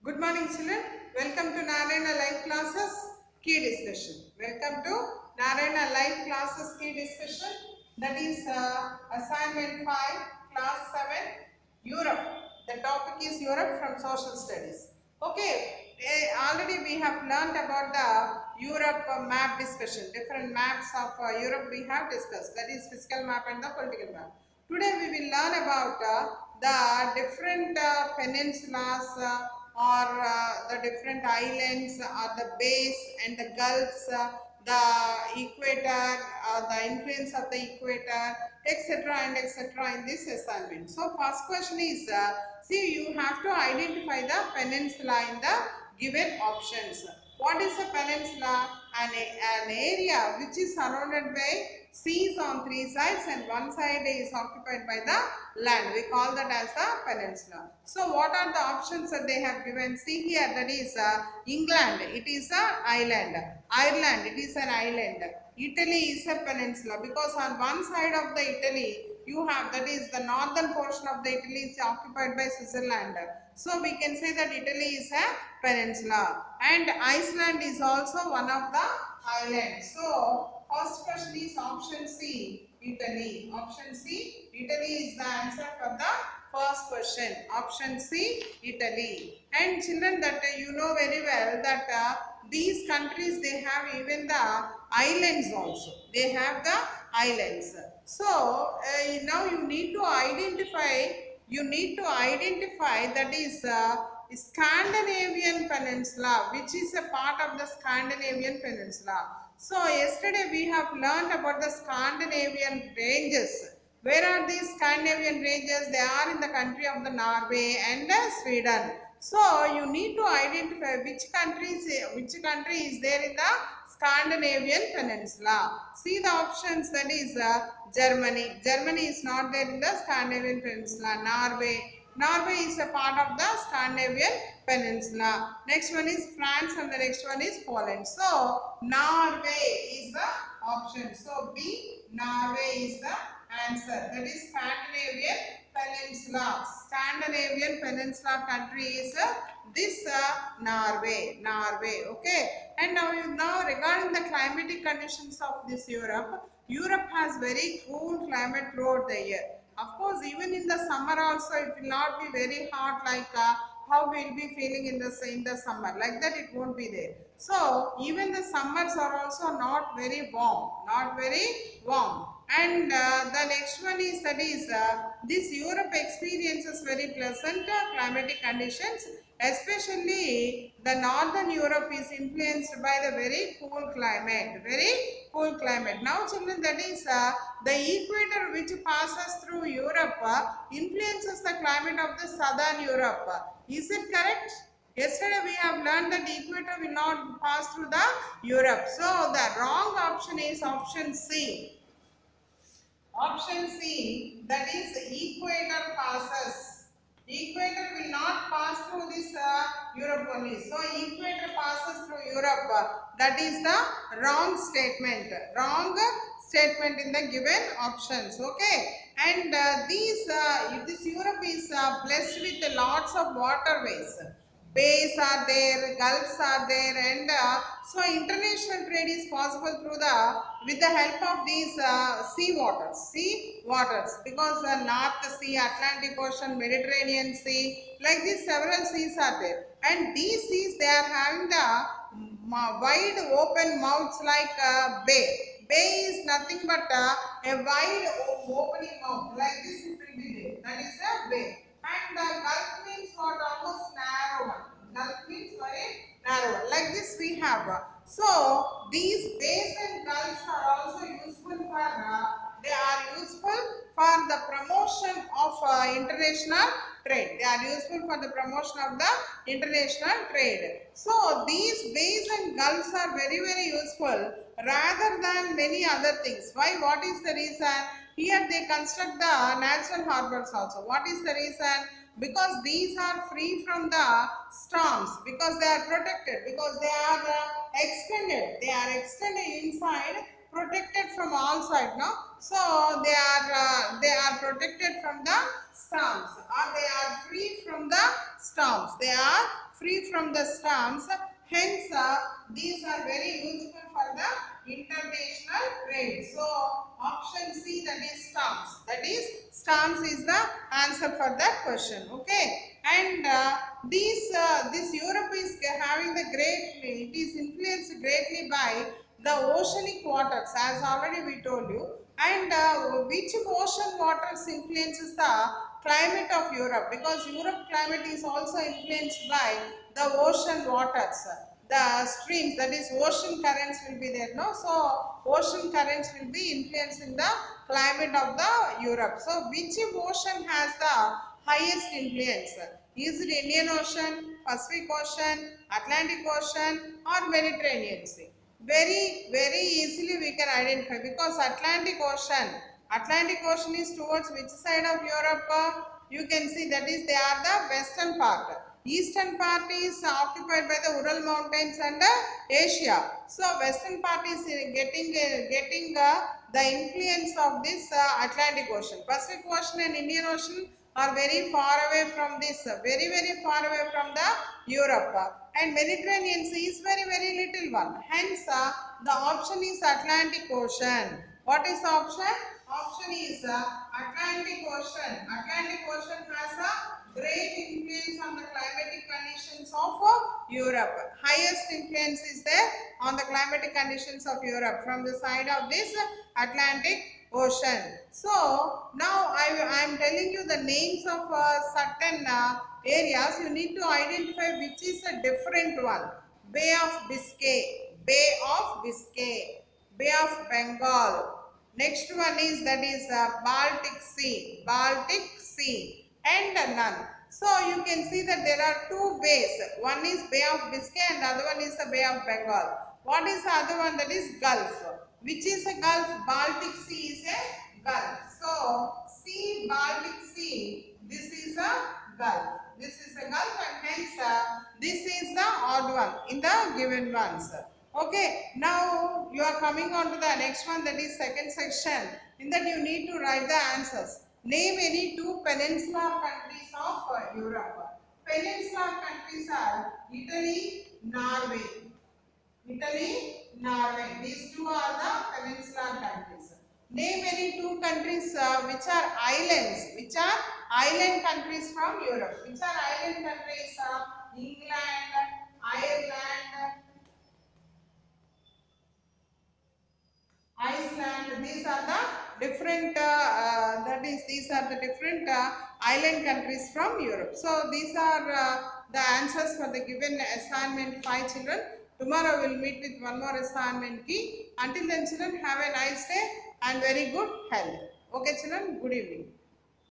Good morning, children. Welcome to Narayana Live Classes Key Discussion. Welcome to Narayana Live Classes Key Discussion. That is Assignment 5, Class 7, Europe. The topic is Europe from Social Studies. Okay, already we have learned about the Europe map discussion. Different maps of Europe we have discussed. That is physical map and the political map. Today we will learn about the different peninsulas or the different islands or the bays and the gulfs, the equator, the influence of the equator, etc. and etc. in this assignment. So first question is, see, you have to identify the peninsula in the given options. What is a peninsula? An area which is surrounded by seas on three sides and one side is occupied by the land. We call that as a peninsula. So what are the options that they have given? See here, that is England, it is an island. Ireland, it is an island. Italy is a peninsula because on one side of the Italy you have, that is the northern portion of the Italy is occupied by Switzerland. So we can say that Italy is a peninsula, and Iceland is also one of the islands. So first question is option C, Italy. Option C, Italy is the answer for the first question. Option C, Italy. And children, that you know very well that these countries, they have even the islands also. They have the islands. So now you need to identify. That is Scandinavian Peninsula, which is a part of the Scandinavian Peninsula. So yesterday we have learned about the Scandinavian ranges. Where are these Scandinavian ranges? They are in the country of the Norway and Sweden. So you need to identify which country is there in the Scandinavian Peninsula. See the options, that is Germany. Germany is not there in the Scandinavian Peninsula. Norway is a part of the Scandinavian Peninsula. Next one is France and the next one is Poland. So Norway is the option. So B, Norway is the answer. That is Scandinavian Peninsula. Scandinavian Peninsula country is this Norway. Okay. And now regarding the climatic conditions of this Europe, Europe has very cool climate throughout the year. Of course, even in the summer also, it will not be very hot like how we will be feeling in the summer. Like that, it won't be there. So even the summers are also not very warm. And the next one is, that is this Europe experiences very pleasant climatic conditions, especially the northern Europe is influenced by the very cool climate. Now children, that is the equator which passes through Europe influences the climate of the southern Europe. Is it correct? Yesterday we have learned that the equator will not pass through the Europe. So the wrong option is option C. Option C, that is equator passes. Equator will not pass through this Europe only. So equator passes through Europe. That is the wrong statement. Wrong statement in the given options. Okay. And this Europe is blessed with lots of waterways. Bays are there, gulfs are there, and so international trade is possible through with the help of these sea waters, because the North Sea, Atlantic Ocean, Mediterranean Sea, like these several seas are there, and these seas, they are having the wide open mouths like bay. Bay is nothing but a wide opening mouth, like this it will be there. That is a bay. And Gulf means what? Almost narrow one. Gulf means very narrow one. Like this we have. So these bays and gulfs are also useful for the promotion of international trade. They are useful for the promotion of the international trade. So these bays and gulfs are very useful rather than many other things. Why? What is the reason? Here they construct the natural harbors also. What is the reason? Because these are free from the storms, because they are protected, because they are extended inside, protected from all sides, no? So they are protected from the storms, or they are free from the storms. They are free from the storms. Hence, these are very useful for the international trade. So, option C, that is storms. That is, storms is the answer for that question. Okay. And this Europe is having the it is influenced greatly by the oceanic waters, as already we told you. And which ocean waters influences the climate of Europe? Because Europe climate is also influenced by the ocean waters, the streams, that is ocean currents will be there, no? So ocean currents will be influencing the climate of the Europe. So which ocean has the highest influence? Is it Indian Ocean, Pacific Ocean, Atlantic Ocean, or Mediterranean Sea? Very easily we can identify, because Atlantic Ocean is towards which side of Europe? You can see that is they are the western part. Eastern part is occupied by the Ural Mountains and Asia. So western part is getting the influence of this Atlantic Ocean. Pacific Ocean and Indian Ocean are very far away from this, very far away from the Europe. And Mediterranean Sea is very little one. Hence, the option is Atlantic Ocean. What is the option? Option is Atlantic Ocean. Atlantic Ocean has a great influence on the climatic conditions of Europe. Highest influence is there on the climatic conditions of Europe from the side of this Atlantic Ocean. So now I am telling you the names of certain areas. You need to identify which is a different one. Bay of Biscay, Bay of Biscay, Bay of Bengal. Next one is Baltic Sea and none. So you can see that there are two bays. One is Bay of Biscay and the other one is the Bay of Bengal. What is the other one? That is Gulf. Which is a Gulf? Baltic Sea is a Gulf. So Baltic Sea, this is a Gulf. This is a Gulf, and hence this is the odd one in the given ones. Okay, now you are coming on to the next one, that is second section. In that you need to write the answers. Name any two peninsular countries of Europe. Peninsular countries are Italy, Norway. These two are the peninsular countries. Name any two countries which are islands. Which are island countries from Europe. Which are island countries? England, Ireland, Iceland. These are the different island countries from Europe. So these are the answers for the given assignment 5, children. Tomorrow we will meet with one more assignment key. Until then, children, have a nice day and very good health. Okay, children, good evening.